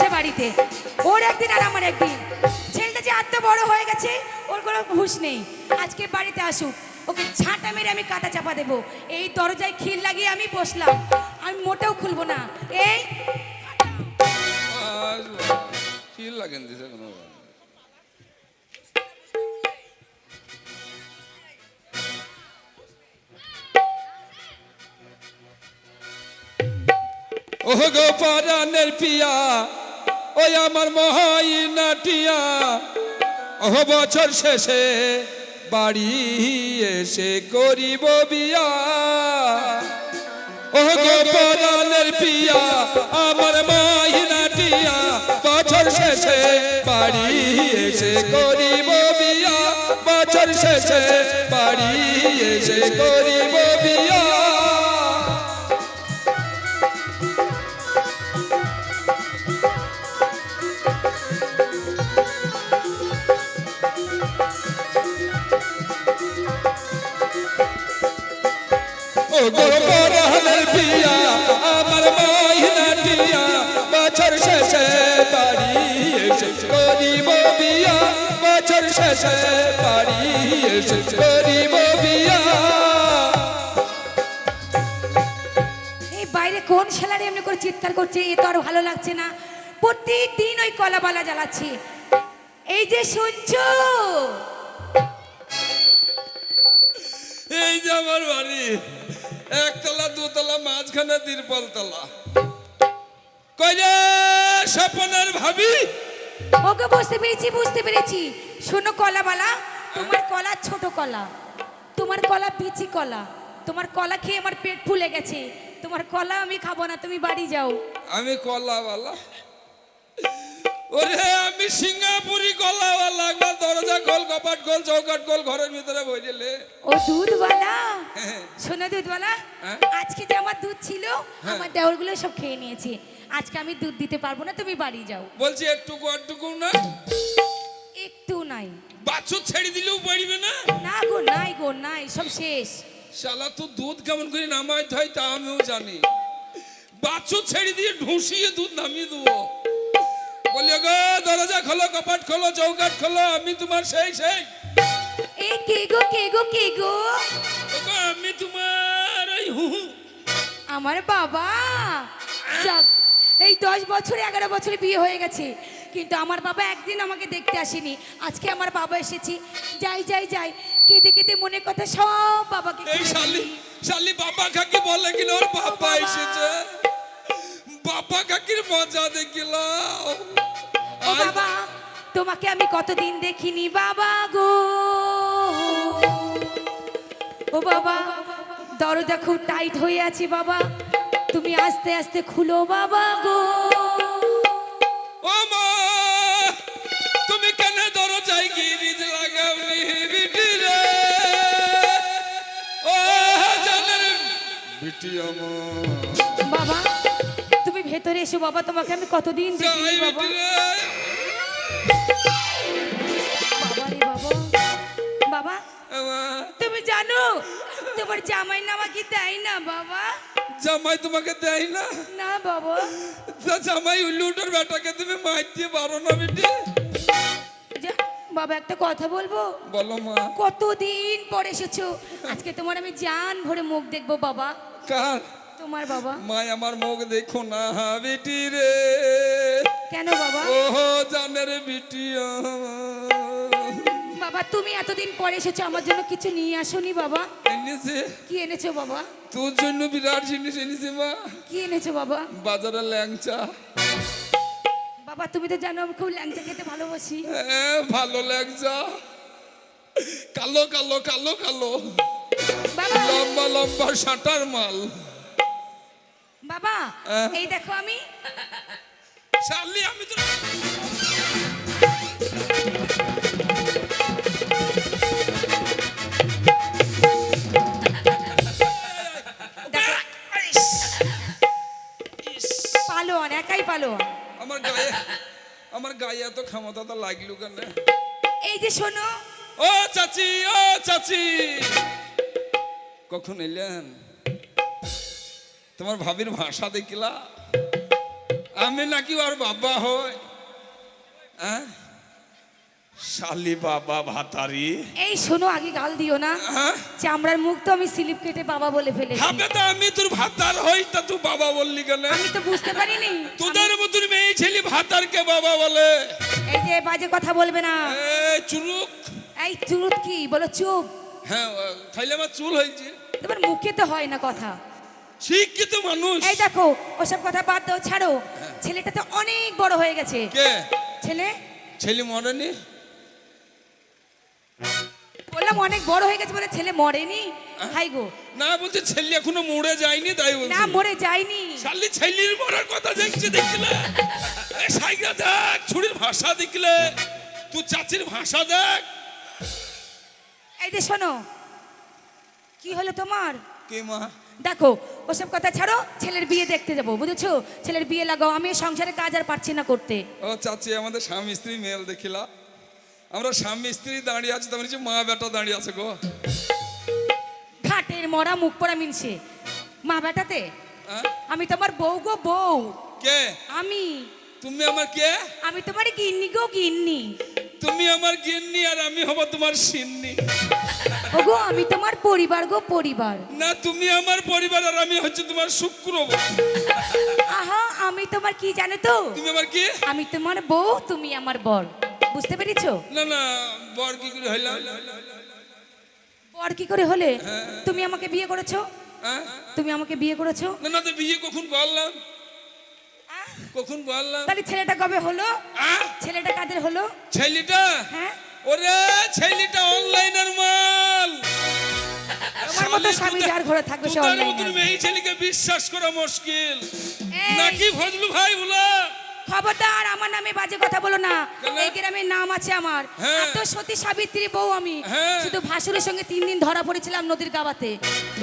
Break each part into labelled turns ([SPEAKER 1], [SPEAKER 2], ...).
[SPEAKER 1] সে বাড়িতে, ওর একদিন আর আমার একদিন। ছেলেটা যে এত বড় হয়ে গেছে, ওর কোনো হুঁশ নেই। আজকে বাড়িতে আসুক, ওকে ঝাঁটা মেরে আমি কাটা চাপা দেবো। এই দরজায় খিল লাগিয়ে আমি বসলাম, আমি মোটেও খুলবো না। এই
[SPEAKER 2] কি লাগেন দিছে কোনো ওহ গো পরাণের পিয়া, ওই আমার মহাইনাটিয়া, ওহ বছর শেষে বাড়ি এসে করিব বিয়া। ওহ গো পরাণের পিয়া, আমার মহাইনাটিয়া, বছর শেষে বাড়ি এসে করিব বিয়া, বছর শেষে বাড়ি এসে করিব বিয়া। ও গো পরাণের পিয়া, আমার মহিনাটিয়া, বছর শেষে বাড়ি এসে করিব বিয়া, বছর শেষে বাড়ি এসে করিব বিয়া।
[SPEAKER 1] এই বাইরে কোন ছেলেরা এমনি করে চিৎকার করছে, এ তো আর ভালো লাগছে না। প্রতিদিন ওই কলাবালা জ্বালাচ্ছে। এই যে শুনছো,
[SPEAKER 2] এই যে আমার বাড়ি, একতলা দুতলা, মাঝখানে তিরপল তলা। কইরে স্বপনের ভাবি,
[SPEAKER 1] ওকে বুঝতে পেরেছি, বুঝতে পেরেছি। শোনো কলাবালা, তোমার কলা ছোট কলা, তোমার কলা বিচি কলা, তোমার কলা খেয়ে আমার পেট ফুলে গেছে। তোমার কলা আমি খাবো না, তুমি বাড়ি যাও।
[SPEAKER 2] আমি কলাওয়ালা? ওরে আমি সিঙ্গাপুরি কলাওয়ালা। একবার দরজা খোল, কপাট খোল, চৌকাট খোল, ঘরের ভিতরে বইলে।
[SPEAKER 1] ও দুধওয়ালা? শোনো দুধওয়ালা,
[SPEAKER 2] হ্যাঁ?
[SPEAKER 1] আজকে যে আমার দুধ ছিল, আমার দেওরগুলো সব খেয়ে নিয়েছে। আজকে আমি দুধ দিতে পারবো না, তুমি বাড়ি যাও।
[SPEAKER 2] বলছি একটুকু একটুকু না,
[SPEAKER 1] একটু নাই।
[SPEAKER 2] বাছুর ছেড়ে দিলেও পারবে না?
[SPEAKER 1] না গো, নাই গো, নাই, সব শেষ।
[SPEAKER 2] শালা তো দুধ কেমন করে নামাই হয় তা আমিও জানি। বাছুর ছেড়ে দিয়ে ঢুসিয়ে দুধ নামিয়ে দেবো। বলি গো দরজা খোলো, কপাট খোলো, চৌকাট খোলো, আমি তোমার সেই সেই।
[SPEAKER 1] এ কে গো, কে গো, কে গো?
[SPEAKER 2] ওগো, আমি তোমার ওই
[SPEAKER 1] আমার বাবা। যাক, এই 10 বছরে 11 বছরে বিয়ে হয়ে গেছে, কিন্তু আমার বাবা একদিন আমাকে দেখতে আসেনি। আজকে আমার বাবা এসেছি। যাই যাই যাই, কেঁদে কেঁদে মনে কথা সব বাবাকে
[SPEAKER 2] এই
[SPEAKER 1] খুলে
[SPEAKER 2] শালি,
[SPEAKER 1] বলি।
[SPEAKER 2] শালি বাবা কাকি বলে কিনা ওর বাবা
[SPEAKER 1] বাবা।
[SPEAKER 2] এসেছে। বাবা কাকির মজা দেখিলাম।
[SPEAKER 1] ও বাবা, তোমাকে আমি কতদিন দেখিনি বাবা গো। ও বাবা, দরজা খুব টাইট হয়ে আছে বাবা, তুমি আস্তে আস্তে খুলো বাবা গো।
[SPEAKER 2] ও মা, তুমি কেন দরজায় গিরিজ লাগাওনি বিটি রে? ও জানের বিটি আমার।
[SPEAKER 1] বাবা তুমি ভেতরে এসো বাবা, তোমাকে আমি কতদিন দেখিনি
[SPEAKER 2] যাই
[SPEAKER 1] বাবা।
[SPEAKER 2] বিটি রে।
[SPEAKER 1] বাবা রে বাবা। বাবা তুমি জানো তোমার জামাই না আমাকে দেয় না বাবা?
[SPEAKER 2] জামাই তোমাকে দেয় না?
[SPEAKER 1] না বাবা।
[SPEAKER 2] তা জামাই উল্লুটোর বেটাকে তুমি মারতে পারো না বিটি?
[SPEAKER 1] বাবা একটা কথা বলবো?
[SPEAKER 2] বলো মা।
[SPEAKER 1] কতদিন পর এসেছো, আজকে তোমার আমি জান ভরে মুখ দেখবো বাবা।
[SPEAKER 2] কার?
[SPEAKER 1] তোমার বাবা।
[SPEAKER 2] মা আমার মুখ দেখো না বিটি রে।
[SPEAKER 1] কেন বাবা?
[SPEAKER 2] ও জানের বিটি
[SPEAKER 1] বাবা তুমি এতদিন পরে এসেছো, আমার জন্য কিছু নিয়ে আসোনি বাবা?
[SPEAKER 2] এনেছে।
[SPEAKER 1] কি এনেছো বাবা?
[SPEAKER 2] তোর জন্য বিরাট জিনিস এনেছে মা।
[SPEAKER 1] কি এনেছো বাবা?
[SPEAKER 2] বাজারে ল্যাংচা।
[SPEAKER 1] বাবা তুমি তো জানো আমি খুব ল্যাংচা খেতে ভালোবাসি।
[SPEAKER 2] ভালো ল্যাংচা, কালো কালো কালো কালো,
[SPEAKER 1] বাবা
[SPEAKER 2] লম্বা লম্বা সাঁটার মাল।
[SPEAKER 1] বাবা এই দেখো আমি।
[SPEAKER 2] শালি আমি তো
[SPEAKER 1] পালোয়ান, একাই পালোয়ান।
[SPEAKER 2] আমার গায়ে এত ক্ষমতা লাগলো কেন?
[SPEAKER 1] এই যে শোনো।
[SPEAKER 2] ও চাচি, ও চাচি, কখন এলেন? তোমার ভাবির ভাষা দেখিলা? আমি নাকি ওর বাবা হয়? হ্যাঁ, শালি বাবা ভাতারি।
[SPEAKER 1] এই শোনো, আগে গাল দিও না।
[SPEAKER 2] হ্যাঁ,
[SPEAKER 1] চামড়ার মুখ তো আমি স্লিপ কেটে বাবা বলে ফেলেছি।
[SPEAKER 2] হবে তো আমি তোর ভাতার হই, তা তুই বাবা বললি কেন?
[SPEAKER 1] আমি তো বুঝতে পারিনি।
[SPEAKER 2] তোদের মতন মেয়ে ছেলে ভাতারকে বাবা বলে?
[SPEAKER 1] এই যে বাজে কথা বলবে না।
[SPEAKER 2] এই চুরুক।
[SPEAKER 1] এই চুরুত কি বলো? চুপ।
[SPEAKER 2] হ্যাঁ, খাইলে আমার চুল হয়েছে।
[SPEAKER 1] তোমার মুখে তো হয় না কথা।
[SPEAKER 2] শিক্ষিত মানুষ।
[SPEAKER 1] এই দেখো, ওসব কথা বাদ দাও, ছাড়ো। ছেলেটা তো অনেক বড় হয়ে গেছে।
[SPEAKER 2] কে
[SPEAKER 1] ছেলে?
[SPEAKER 2] ছেলে মরেনি?
[SPEAKER 1] বললাম অনেক বড় হয়ে গেছে বলে ছেলে মরেনি? হাই গো,
[SPEAKER 2] না, বলছে ছেলে এখনো মরে যায়নি, তাই বলছে।
[SPEAKER 1] না, মরে যায়নি।
[SPEAKER 2] শালি ছেলের মরার কথা দেখছে, দেখলে এই সাইগা দেখ, ছুরির ভাষা দেখলে, তুই চাচির ভাষা দেখ।
[SPEAKER 1] এই যে শোনো, কি হলো তোমার?
[SPEAKER 2] কে মা?
[SPEAKER 1] দেখো, ওসব কথা ছাড়ো, ছেলের বিয়ে দেখতে যাবো, বুঝেছো? ছেলের বিয়ে লাগাও, আমি সংসারে কাজ আর পারছি না করতে।
[SPEAKER 2] ও চাচি, আমাদের স্বামী স্ত্রী মেল দেখিলা, আমরা স্বামী স্ত্রী দাঁড়িয়ে আছি, তোমার মা বেটা দাঁড়িয়ে আছে গো।
[SPEAKER 1] ঘাটের মরা মুখ পড়া মিনছে মা বেটাতে।
[SPEAKER 2] হ্যাঁ?
[SPEAKER 1] আমি তোমার বউ গো, বউ।
[SPEAKER 2] কে
[SPEAKER 1] আমি?
[SPEAKER 2] তুমি আমার কে?
[SPEAKER 1] আমি তোমার গিন্নি গো, গিন্নি।
[SPEAKER 2] তুমি আমার গিন্নি আর আমি হব তোমার সিন্নি।
[SPEAKER 1] ওগো, আমি তোমার পরিবার গো, পরিবার।
[SPEAKER 2] না, তুমি আমার পরিবার আর আমি হচ্ছে তোমার শুক্র।
[SPEAKER 1] আহা, আমি তোমার কি জানো তো?
[SPEAKER 2] তুমি আমার কি?
[SPEAKER 1] আমি তোমার বউ, তুমি আমার বর। বুঝতে পেরেছো?
[SPEAKER 2] না না, বর কি করে হইলাম?
[SPEAKER 1] বর কি করে হলে? তুমি আমাকে বিয়ে করেছো?
[SPEAKER 2] হ্যাঁ?
[SPEAKER 1] তুমি আমাকে বিয়ে করেছো?
[SPEAKER 2] না না, তো বিয়ে কখন করলাম? কখন করলাম?
[SPEAKER 1] তাহলে ছেলেটা কবে হলো?
[SPEAKER 2] আহ?
[SPEAKER 1] ছেলেটা কাদের হলো?
[SPEAKER 2] ছেলেটা?
[SPEAKER 1] হ্যাঁ,
[SPEAKER 2] ওরে ছেলেটা অনলাইনের মাল।
[SPEAKER 1] তোমার মতো স্বামী যার ঘরে থাকবে সে
[SPEAKER 2] তোদের
[SPEAKER 1] অনলাইনে
[SPEAKER 2] মতন
[SPEAKER 1] আসবে।
[SPEAKER 2] মেয়ে ছেলেকে বিশ্বাস করা মুশকিল।
[SPEAKER 1] এই,
[SPEAKER 2] নাকি ফজলু ভাই বলা?
[SPEAKER 1] খবরদার আমার নামে বাজে কথা বলো না।
[SPEAKER 2] কেন?
[SPEAKER 1] এই গ্রামের নাম আছে আমার।
[SPEAKER 2] হ্যাঁ।
[SPEAKER 1] এত সতী সাবিত্রী বউ আমি।
[SPEAKER 2] হ্যাঁ।
[SPEAKER 1] শুধু ভাসুরের সঙ্গে 3 দিন ধরা পড়েছিলাম নদীর গাবাতে।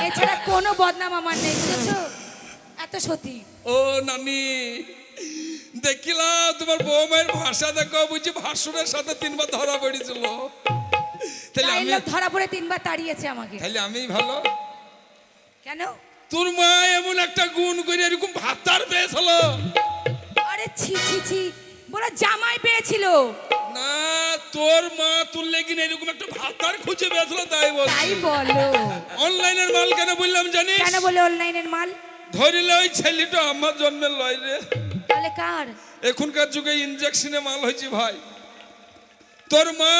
[SPEAKER 1] এছাড়া কোনো বদনাম আমার নেই, বুঝেছো? এত সতী।
[SPEAKER 2] ও নানি, দেখিলাম তোমার বৌমায়ের ভাষা দেখো, বুঝছি ভাসুরের সাথে 3 বার ধরা পড়েছিল। তাহলে
[SPEAKER 1] তাই
[SPEAKER 2] আমি,
[SPEAKER 1] লোক ধরা পড়ে 3 বার তাড়িয়েছে আমাকে।
[SPEAKER 2] তাহলে আমি ভালো?
[SPEAKER 1] কেন?
[SPEAKER 2] তোর মা এমন একটা গুণ করে এরকম ভাতার পেয়েছিল।
[SPEAKER 1] আরে ছি ছি ছি, বড় জামাই পেয়েছিল।
[SPEAKER 2] না, তোর মা তোর লেগিন এরকম একটা ভাতার খুঁজে পেয়েছিল, তাই বল।
[SPEAKER 1] তাই বলো।
[SPEAKER 2] অনলাইনের মাল কেন বললাম জানিস?
[SPEAKER 1] কেন বলে অনলাইনের মাল?
[SPEAKER 2] ধরিলে ওই ছেলেটা আমার জন্মের লয় রে।
[SPEAKER 1] তাহলে কার?
[SPEAKER 2] এখনকার যুগে ইনজেকশনে মাল হয়েছে ভাই। তোর মা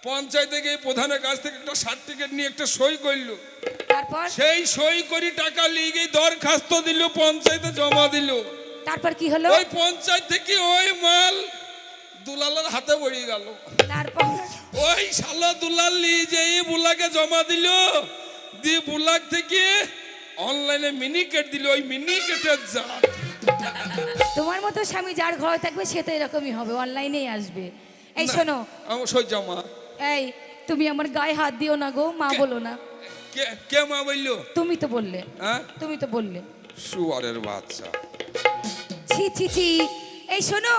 [SPEAKER 2] পঞ্চায়েতে গিয়ে প্রধানের কাছ থেকে একটা সার্টিফিকেট নিয়ে একটা সই করলো।
[SPEAKER 1] তারপর?
[SPEAKER 2] সেই সই করে টাকা নিয়ে গিয়ে দরখাস্ত দিল, পঞ্চায়েতে জমা দিল।
[SPEAKER 1] তারপর কি হলো?
[SPEAKER 2] ওই পঞ্চায়েত থেকে ওই মাল দুলালের হাতে পড়ে গেল।
[SPEAKER 1] তারপর?
[SPEAKER 2] ওই শালা দুলাল নিয়ে যে বুলাকে জমা দিল, দিয়ে বুলাক থেকে অনলাইনে মিনিকেট দিল। ওই মিনিকেটের যা,
[SPEAKER 1] তোমার মতো স্বামী যার ঘরে থাকবে সে তো এরকমই হবে, অনলাইনেই আসবে। এই শোনো,
[SPEAKER 2] আমার সই জমা।
[SPEAKER 1] এই তুমি আমার গায়ে হাত দিও না গো, মা বলো না।
[SPEAKER 2] কে কে মা বললো?
[SPEAKER 1] তুমি তো বললে।
[SPEAKER 2] হ্যাঁ,
[SPEAKER 1] তুমি তো বললে।
[SPEAKER 2] শুয়ারের বাচ্চা।
[SPEAKER 1] ছি ছি ছি। এই শোনো,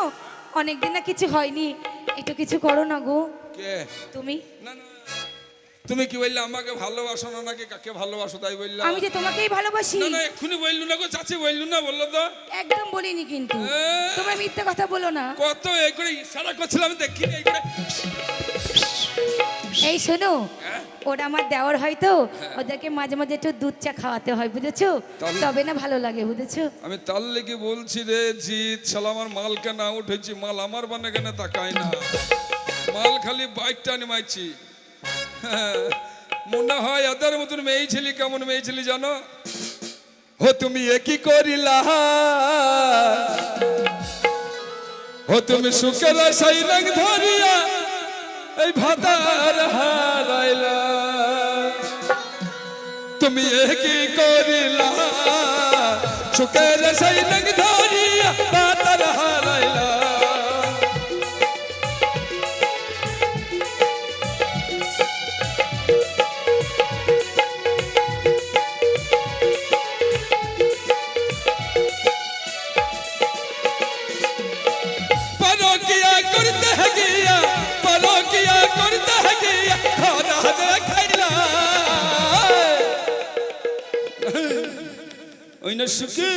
[SPEAKER 1] অনেকদিন না কিছু হয়নি, একটু কিছু করো না গো।
[SPEAKER 2] কে?
[SPEAKER 1] তুমি।
[SPEAKER 2] না না, তুমি কি বললে আমাকে ভালোবাসো না, নাকি কাকে ভালোবাসো তাই বললাম?
[SPEAKER 1] আমি যে তোমাকেই ভালোবাসি।
[SPEAKER 2] না না, এক্ষুনি বললু না গো, চাচি বললু না, বললো তো।
[SPEAKER 1] একদম বলিনি কিন্তু। তোমরা মিথ্যে কথা বলো না।
[SPEAKER 2] কত এই করে ইশারা করছিলাম, দেখি এই করে।
[SPEAKER 1] এই শোনো, ওটা আমার দেওয়ার হয়তো, ওদেরকে মাঝে মাঝে একটু দুধ চা খাওয়াতে হয়, বুঝেছো?
[SPEAKER 2] তাহলে-
[SPEAKER 1] তবে না ভালো লাগে, বুঝেছো?
[SPEAKER 2] আমি তার লেগে বলছি রে জিৎ, শালা আমার মাল কেন উঠেছি, মাল আমার বানে কেন তাকাই না, মাল খালি বাইকটা নিমাইছি। মনে হয় এদের মতন মেয়ে ছেলে, কেমন মেয়ে ছেলে জানো? হো তুমি একই করিলা, হো তুমি সুখের সেই রঙ ধরিয়া এই ভাতার হারাইলা। তুমি একই করিলা, সুখের সেই রঙ ধরিয়া ভাতার হারাইলা। পরকিয়া করতে গিয়া, পরকিয়া করতে গিয়া ধরা দেখাইলা। ওই না সুখে